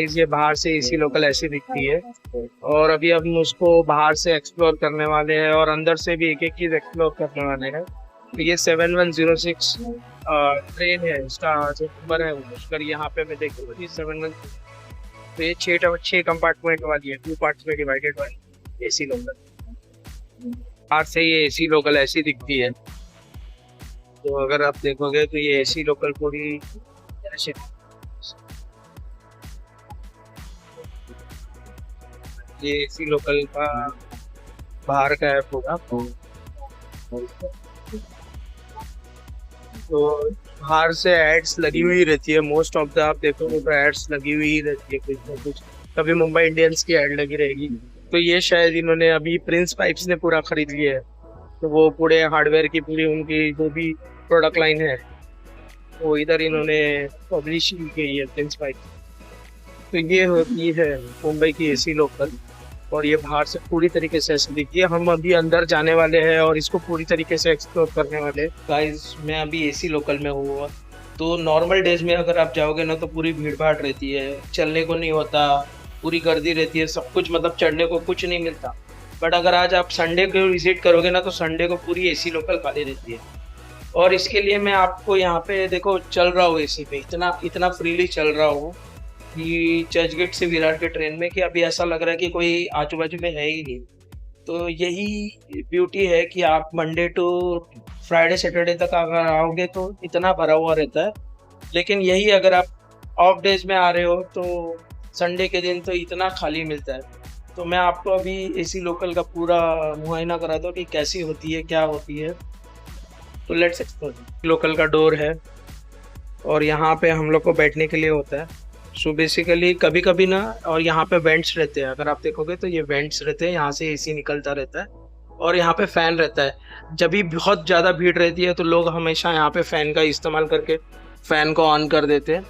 Guys ये बाहर से एसी लोकल ऐसी दिखती है, और अभी हम उसको बाहर से एक्सप्लोर करने वाले हैं और अंदर से भी एक एक चीज एक्सप्लोर करने वाले हैं। तो ये 7106 ट्रेन है, इसका जो नंबर है अगर यहाँ पे मैं देखूँ 71। तो ये 6 कंपार्टमेंट वाली है, 2 पार्ट्स में डिवाइडेड वाली एसी लोकल। बाहर से ये एसी लोकल ऐसी दिखती है। तो अगर आप देखोगे तो ये एसी लोकल पूरी ऐसे, ये एसी लोकल का बाहर का ऐप होगा। तो बाहर से एड्स लगी हुई रहती है, मोस्ट ऑफ द आप देखोगे तो एड्स लगी हुई ही रहती है, कुछ ना कुछ। कभी मुंबई इंडियंस की एड लगी रहेगी। तो ये शायद इन्होंने अभी प्रिंस पाइप्स ने पूरा खरीद लिया है, तो वो पूरे हार्डवेयर की पूरी उनकी जो भी प्रोडक्ट लाइन है वो इधर इन्होंने पब्लिश की है, प्रिंस पाइप। तो ये होती है मुंबई की एसी लोकल, और ये बाहर से पूरी तरीके से ऐसे दिखती है। हम अभी अंदर जाने वाले हैं और इसको पूरी तरीके से एक्सप्लोर करने वाले हैं। गाइस मैं अभी एसी लोकल में हूँ। तो नॉर्मल डेज में अगर आप जाओगे ना तो पूरी भीड़ भाड़ रहती है, चलने को नहीं होता, पूरी गर्दी रहती है, सब कुछ मतलब चढ़ने को कुछ नहीं मिलता। बट अगर आज आप संडे को विजिट करोगे ना तो संडे को पूरी एसी लोकल खाली रहती है। और इसके लिए मैं आपको यहाँ पे देखो चल रहा हूँ एसी पे, इतना फ्रीली चल रहा हूँ कि चर्चगेट से विरार के ट्रेन में, कि अभी ऐसा लग रहा है कि कोई आजू बाजू में है ही नहीं। तो यही ब्यूटी है कि आप मंडे टू फ्राइडे सैटरडे तक अगर आओगे तो इतना भरा हुआ रहता है। लेकिन यही अगर आप ऑफ डेज में आ रहे हो तो संडे के दिन तो इतना खाली मिलता है। तो मैं आपको अभी एसी लोकल का पूरा मुआयना करा दूँ कि कैसी होती है, क्या होती है। तो लेट्स एक्सप्लोर। लोकल का डोर है और यहाँ पे हम लोग को बैठने के लिए होता है। सो बेसिकली कभी कभी ना, और यहाँ पे वेंट्स रहते हैं, अगर आप देखोगे तो ये वेंट्स रहते हैं, यहाँ से एसी निकलता रहता है और यहाँ पे फ़ैन रहता है। जब भी बहुत ज़्यादा भीड़ रहती है तो लोग हमेशा यहाँ पे फ़ैन का इस्तेमाल करके फ़ैन को ऑन कर देते हैं।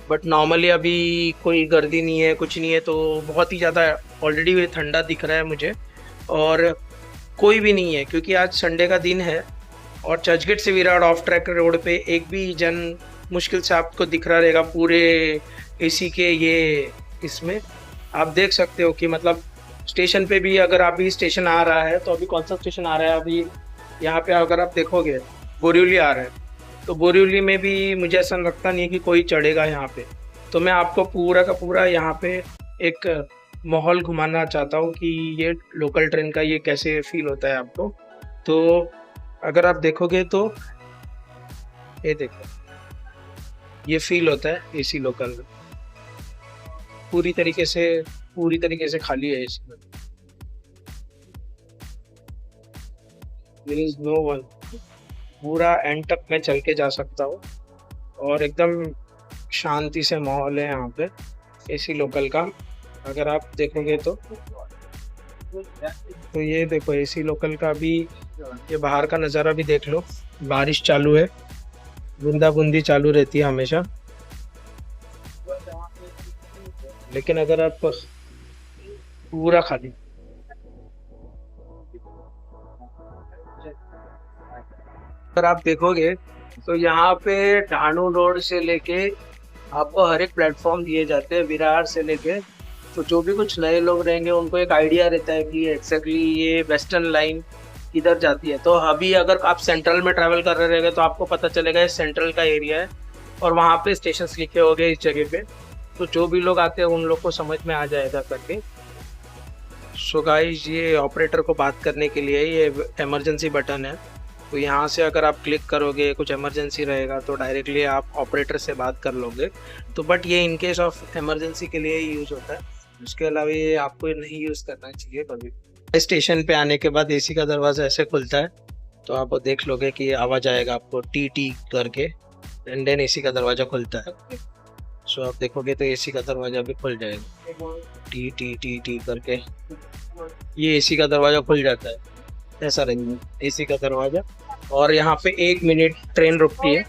बट नॉर्मली अभी कोई गर्दी नहीं है, कुछ नहीं है, तो बहुत ही ज़्यादा ऑलरेडी ठंडा दिख रहा है मुझे, और कोई भी नहीं है क्योंकि आज संडे का दिन है। और चर्चगेट से विरार ऑफ ट्रैक रोड पे एक भी जन मुश्किल से आपको दिख रहा रहेगा पूरे एसी के ये इसमें। आप देख सकते हो कि मतलब स्टेशन पे भी, अगर अभी स्टेशन आ रहा है तो अभी कौन सा स्टेशन आ रहा है, अभी यहाँ पे अगर आप देखोगे बोरिवली आ रहा है, तो बोरिवली में भी मुझे ऐसा लगता नहीं है कि कोई चढ़ेगा यहाँ पे। तो मैं आपको पूरा का पूरा यहाँ पे एक माहौल घुमाना चाहता हूँ कि ये लोकल ट्रेन का ये कैसे फील होता है आपको। तो अगर आप देखोगे तो ये देखो, ये फील होता है एसी लोकल में। पूरी तरीके से खाली है एसी में, देयर इज नो वन। पूरा एंड तक मैं चल के जा सकता हूँ और एकदम शांति से माहौल है यहाँ पे एसी लोकल का। अगर आप देखोगे तो ये देखो एसी लोकल का भी, ये बाहर का नज़ारा भी देख लो। बारिश चालू है, बूंदा बूंदी चालू रहती है हमेशा। लेकिन अगर आप पूरा खाली, अगर आप देखोगे तो यहाँ पे ढाणू रोड से लेके आपको हर एक प्लेटफॉर्म दिए जाते हैं, विरार से लेके। तो जो भी कुछ नए लोग रहेंगे उनको एक आइडिया रहता है कि एक्जैक्टली ये वेस्टर्न लाइन किधर जाती है। तो अभी अगर आप सेंट्रल में ट्रैवल कर रहे रहेंगे तो आपको पता चलेगा ये सेंट्रल का एरिया है और वहाँ पे स्टेशंस लिखे हो गए इस जगह पे। तो जो भी लोग आते हैं उन लोग को समझ में आ जाएगा करके। सो गाइस ये ऑपरेटर को बात करने के लिए ये इमरजेंसी बटन है। तो यहाँ से अगर आप क्लिक करोगे, कुछ इमरजेंसी रहेगा तो डायरेक्टली आप ऑपरेटर से बात कर लोगे। तो बट ये इन केस ऑफ इमरजेंसी के लिए ही यूज़ होता है, उसके अलावा ये आपको नहीं यूज़ करना चाहिए कभी। स्टेशन पे आने के बाद एसी का दरवाज़ा ऐसे खुलता है, तो आप देख लोगे कि आवाज़ आएगा आपको टी टी करके, एंड देन एसी का दरवाज़ा खुलता है। सो आप देखोगे तो एसी का दरवाज़ा भी खुल जाएगा, टी टी टी टी करके ये एसी का दरवाज़ा खुल जाता है। ऐसा रहेगा एसी का दरवाज़ा। और यहाँ पे 1 मिनट ट्रेन रुकती है।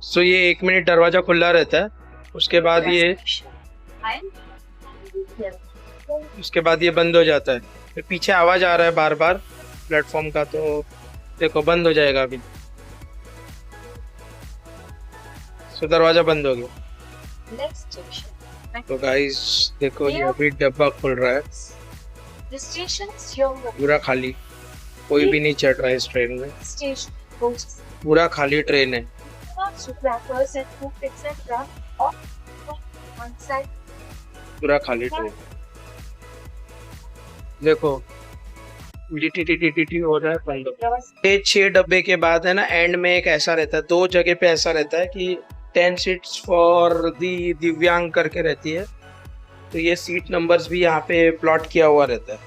सो ये 1 मिनट दरवाजा खुला रहता है, उसके बाद ये बंद हो जाता है। फिर पीछे आवाज आ रहा है बार बार प्लेटफॉर्म का, तो देखो बंद हो जाएगा अभी। सो दरवाजा बंद हो गया। Next station. तो गाइस देखो ये अभी डब्बा खुल रहा है, The station is Yongo. पूरा खाली, कोई भी नहीं चढ़ रहा है इस ट्रेन में, Station hosts पूरा खाली ट्रेन है। wrappers and food etc. on one side. पूरा खाली ट्रेन। देखो टी हो रहा है बंद। ये 6 डब्बे के बाद है ना, एंड में एक ऐसा रहता है, 2 जगह पे ऐसा रहता है कि 10 सीट्स फॉर दी दिव्यांग करके रहती है, तो ये सीट नंबर्स भी यहाँ पे प्लॉट किया हुआ रहता है।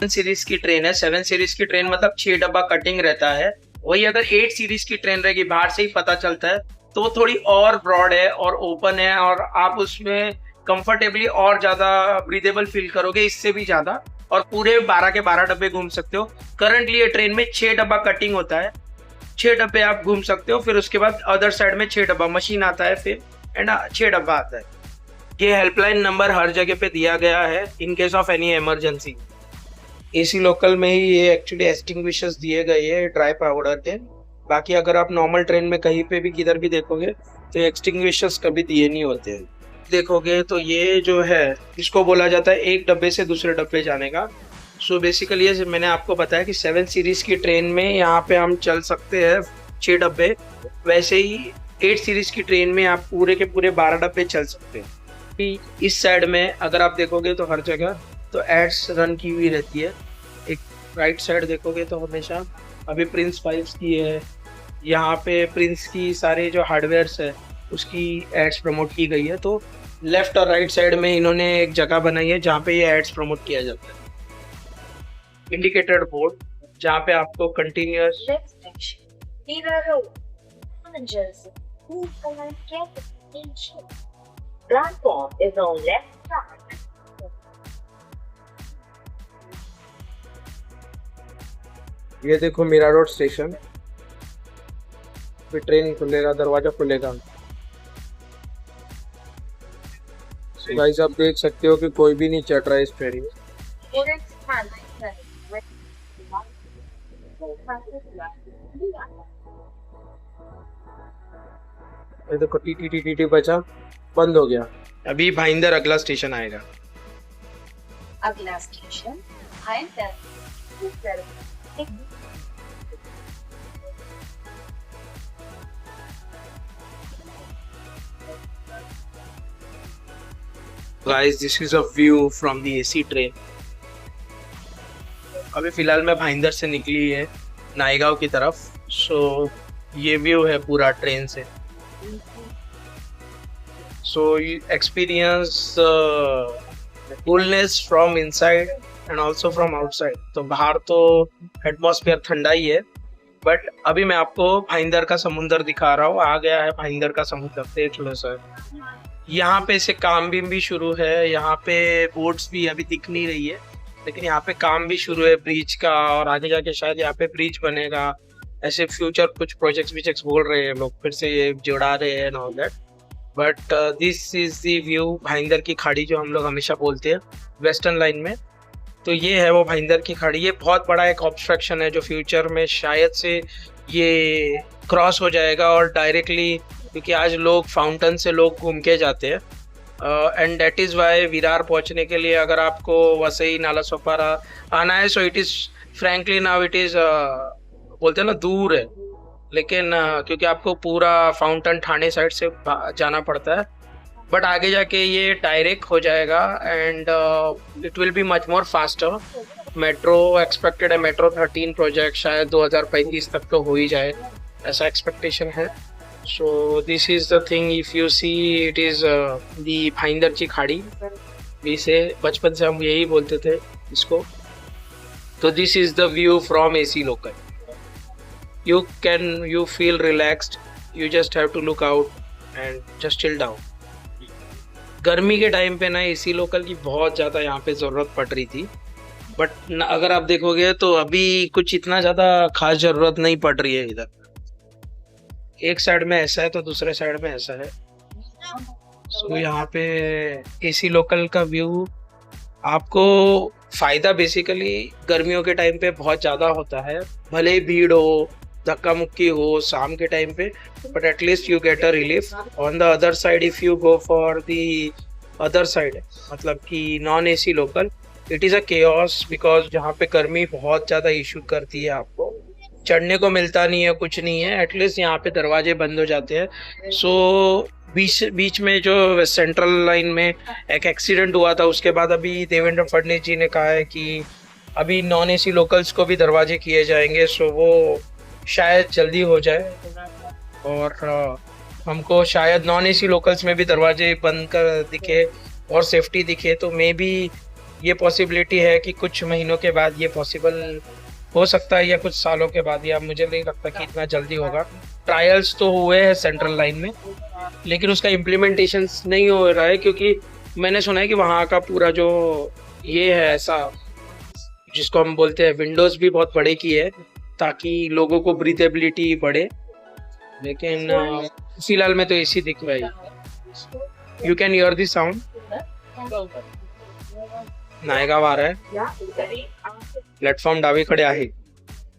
7 सीरीज की ट्रेन है, 7 सीरीज की ट्रेन मतलब 6 डब्बा कटिंग रहता है। वही अगर 8 सीरीज की ट्रेन रहेगी, बाहर से ही पता चलता है, तो वो थोड़ी और ब्रॉड है और ओपन है, और आप उसमें कंफर्टेबली और ज्यादा ब्रीदेबल फील करोगे, इससे भी ज्यादा, और पूरे 12 के 12 डब्बे घूम सकते हो। करंटली ये ट्रेन में 6 डब्बा कटिंग होता है, 6 डब्बे आप घूम सकते हो, फिर उसके बाद अदर साइड में 6 डब्बा मशीन आता है फिर, एंड 6 डब्बा आता है। ये हेल्पलाइन नंबर हर जगह पे दिया गया है in case of any emergency. AC local में ही ये एक्चुअली एक्सटिंग्विशर्स दिए गए हैं ड्राई पाउडर के, बाकी अगर आप नॉर्मल ट्रेन में कहीं पे भी किधर भी देखोगे तो एक्सटिंग्विशर्स कभी दिए नहीं होते हैं। देखोगे तो ये जो है इसको बोला जाता है एक डब्बे से दूसरे डब्बे जाने का। सो बेसिकली ये मैंने आपको बताया कि 7 सीरीज की ट्रेन में यहाँ पे हम चल सकते हैं 6 डब्बे, वैसे ही 8 सीरीज की ट्रेन में आप पूरे के पूरे 12 डब्बे चल सकते हैं। इस साइड में अगर आप देखोगे तो हर जगह तो एड्स रन की हुई रहती है। एक राइट साइड देखोगे तो हमेशा अभी प्रिंस पाइप्स की है, यहाँ पे प्रिंस की सारे जो हार्डवेयर्स है उसकी एड्स प्रमोट की गई है। तो लेफ्ट और राइट साइड में इन्होंने एक जगह बनाई है जहाँ पे ये एड्स प्रमोट किया जाता है। इंडिकेटेड बोर्ड जहाँ पे आपको continuous Next station. Hira Road. New Jersey. Please alight carefully. Platform is on left side. ये देखो मीरा रोड स्टेशन, फिर ट्रेन खुलेगा, दरवाजा खुलेगा। So गाइस आप देख सकते हो कि कोई भी नहीं चढ़ रहा है इस ट्रेन में। Orange Highlight. ये देखो टी बचा, बंद हो गया। अभी भाईंदर अगला स्टेशन आएगा। अगला station Bhayandar. Guys, this is a view from the AC train. अभी फिलहाल मैं भाईंदर से निकली है नायगांव की तरफ। सो ये व्यू है पूरा ट्रेन से। So experience coolness from inside and also from outside. तो बाहर तो एटमॉस्फेयर ठंडा ही है, बट अभी मैं आपको भाईंदर का समुंदर दिखा रहा हूँ। आ गया है भाईंदर का समुंदर, देख लो सर। यहाँ पे से काम भी शुरू है, यहाँ पे बोट्स भी अभी दिख नहीं रही है, लेकिन यहाँ पे काम भी शुरू है ब्रिज का, और आगे जाके शायद यहाँ पे ब्रिज बनेगा। ऐसे फ्यूचर कुछ प्रोजेक्ट्स बोल रहे हैं लोग, फिर से ये जोड़ा रहे हैं all that. But this is the view Bhayandar की खाड़ी जो हम लोग हमेशा बोलते हैं वेस्टर्न लाइन में। तो ये है वो भाईंदर की खाड़ी। ये बहुत बड़ा एक ऑब्स्ट्रक्शन है जो फ्यूचर में शायद से ये क्रॉस हो जाएगा और डायरेक्टली, क्योंकि आज लोग फाउंटेन से लोग घूम के जाते हैं, and that is why Virar पहुंचने के लिए अगर आपको वसई नाला सोपारा आना है, so it is frankly now it is बोलते हैं ना दूर है, लेकिन क्योंकि आपको पूरा फाउंटेन ठाणे साइड से जाना पड़ता है, बट आगे जाके ये डायरेक्ट हो जाएगा and it will be much more faster. Metro expected है, मेट्रो 13 प्रोजेक्ट शायद 2035 तक तो हो ही जाए, ऐसा एक्सपेक्टेशन है। So this is the thing, if you see it is the Bhayandar की खाड़ी, इसे बचपन से हम यही बोलते थे इसको। तो this is the view from AC local. You feel relaxed, you just have to look out and just chill down. गर्मी के टाइम पे ना AC लोकल की बहुत ज़्यादा यहाँ पे ज़रूरत पड़ रही थी, बट अगर आप देखोगे तो अभी कुछ इतना ज़्यादा खास ज़रूरत नहीं पड़ रही है इधर। एक साइड में ऐसा है तो दूसरे साइड में ऐसा है। सो यहाँ पे AC लोकल का व्यू आपको फायदा बेसिकली गर्मियों के टाइम पे बहुत ज़्यादा होता है, भले ही भीड़ हो, धक्का मुक्की हो शाम के टाइम पे, but at least you get a relief. On the other side if you go for the other side, मतलब कि non AC local, it is a chaos, because जहाँ पे गर्मी बहुत ज़्यादा इशू करती है, आपको चढ़ने को मिलता नहीं है, कुछ नहीं है। एटलीस्ट यहाँ पे दरवाजे बंद हो जाते हैं। सो बीच बीच में जो सेंट्रल लाइन में एक एक्सीडेंट हुआ था, उसके बाद अभी देवेंद्र फडणवीस जी ने कहा है कि अभी नॉन एसी लोकल्स को भी दरवाजे किए जाएंगे। सो वो शायद जल्दी हो जाए, और हमको शायद नॉन एसी लोकल्स में भी दरवाजे बंद कर दिखे और सेफ्टी दिखे, तो मे बी ये पॉसिबिलिटी है कि कुछ महीनों के बाद ये पॉसिबल हो सकता है, या कुछ सालों के बाद, या मुझे नहीं लगता कि इतना जल्दी होगा। ट्रायल्स तो हुए हैं सेंट्रल लाइन में, लेकिन उसका इम्प्लीमेंटेशन नहीं हो रहा है, क्योंकि मैंने सुना है कि वहाँ का पूरा जो ये है ऐसा, जिसको हम बोलते हैं विंडोज भी बहुत बड़े की है, ताकि लोगों को ब्रीथेबिलिटी बढ़े। लेकिन फिलहाल में तो एसी दिख रहा है। You can hear this sound. Naigaon आ रहा है, प्लेटफॉर्म डावीकडे आहे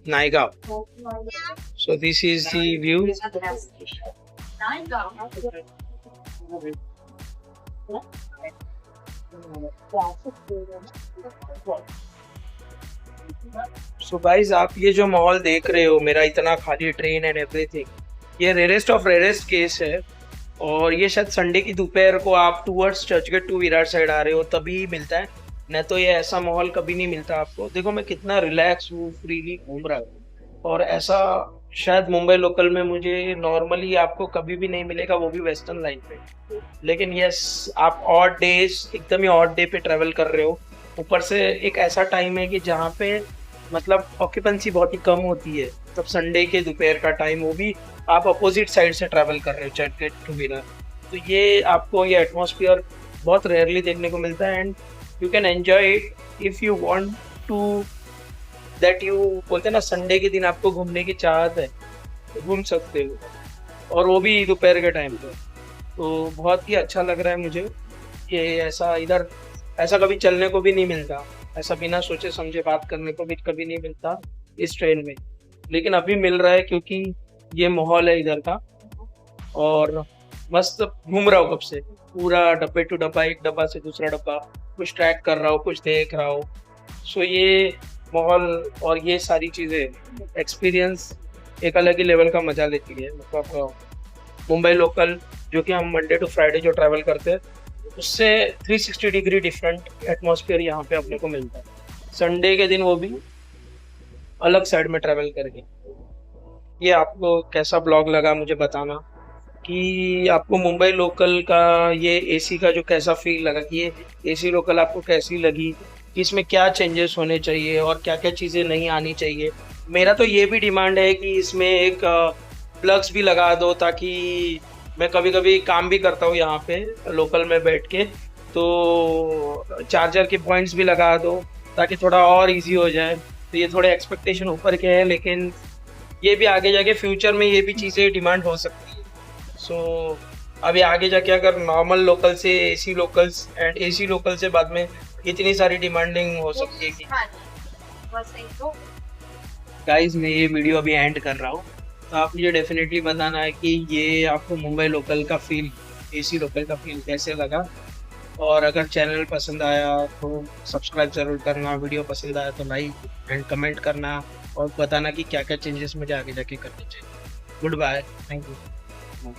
Naigaon. So this is the view. So guys, आप ये जो माहौल देख रहे हो, मेरा इतना खाली ट्रेन एंड एवरीथिंग, ये रेयरेस्ट ऑफ रेयरेस्ट केस है। और ये शायद संडे की दोपहर को आप towards Churchgate to Virar side आ रहे हो तभी मिलता है, नहीं तो ये ऐसा माहौल कभी नहीं मिलता आपको। देखो मैं कितना रिलैक्स हूँ, फ्रीली घूम रहा हूँ, और ऐसा शायद मुंबई लोकल में मुझे नॉर्मली आपको कभी भी नहीं मिलेगा, वो भी वेस्टर्न लाइन पे। लेकिन यस, आप ऑड डेज, एकदम ही ऑड डे पे ट्रैवल कर रहे हो। ऊपर से एक ऐसा टाइम है कि जहाँ पे मतलब ऑक्यूपेंसी बहुत ही कम होती है, तब संडे के दोपहर का टाइम, वो भी आप अपोजिट साइड से ट्रैवल कर रहे हो, चर्चगेट टू विरार। तो ये आपको ये एटमॉस्फेयर बहुत रेयरली देखने को मिलता है, and you can enjoy it if you want to, that you बोलते हैं ना, संडे के दिन आपको घूमने की चाहत है तो घूम सकते हो, और वो भी दोपहर के टाइम पे। तो बहुत ही अच्छा लग रहा है मुझे ये ऐसा, इधर ऐसा कभी चलने को भी नहीं मिलता, ऐसा बिना सोचे समझे बात करने को भी कभी नहीं मिलता इस ट्रेन में। लेकिन अभी मिल रहा है क्योंकि ये माहौल है इधर का, और मस्त घूम रहा हूँ कब से, पूरा डब्बे टू डब्बा, एक डब्बा से दूसरा डब्बा, कुछ ट्रैक कर रहा हूँ, कुछ देख रहा हूँ। सो ये माहौल और ये सारी चीज़ें, एक्सपीरियंस एक अलग ही लेवल का मजा लेती है। मतलब मुंबई लोकल जो कि हम मंडे टू फ्राइडे जो ट्रैवल करते हैं, उससे 360 डिग्री डिफरेंट एटमॉस्फेयर यहाँ पे अपने को मिलता है। संडे के दिन वो भी अलग साइड में ट्रैवल करके। ये आपको कैसा ब्लॉग लगा मुझे बताना, कि आपको मुंबई लोकल का ये एसी का जो कैसा फील लगा, कि ये एसी लोकल आपको कैसी लगी, कि इसमें क्या चेंजेस होने चाहिए और क्या क्या चीज़ें नहीं आनी चाहिए। मेरा तो ये भी डिमांड है कि इसमें एक प्लग्स भी लगा दो, ताकि मैं कभी कभी काम भी करता हूँ यहाँ पे लोकल में बैठ के, तो चार्जर के पॉइंट्स भी लगा दो ताकि थोड़ा और इजी हो जाए। तो ये थोड़े एक्सपेक्टेशन ऊपर के हैं, लेकिन ये भी आगे जाके फ्यूचर में ये भी चीज़ें डिमांड हो सकती है। सो अभी आगे जाके अगर नॉर्मल लोकल से AC locals and AC local से बाद में इतनी सारी डिमांडिंग हो सकती है कि गाइस, मैं ये वीडियो अभी एंड कर रहा हूँ। तो आप मुझे डेफिनेटली बताना है कि ये आपको मुंबई लोकल का फील, एसी लोकल का फील कैसे लगा। और अगर चैनल पसंद आया तो सब्सक्राइब ज़रूर करना, वीडियो पसंद आया तो लाइक एंड कमेंट करना, और बताना कि क्या क्या चेंजेस मुझे आगे जाके करने चाहिए। Goodbye, thank you.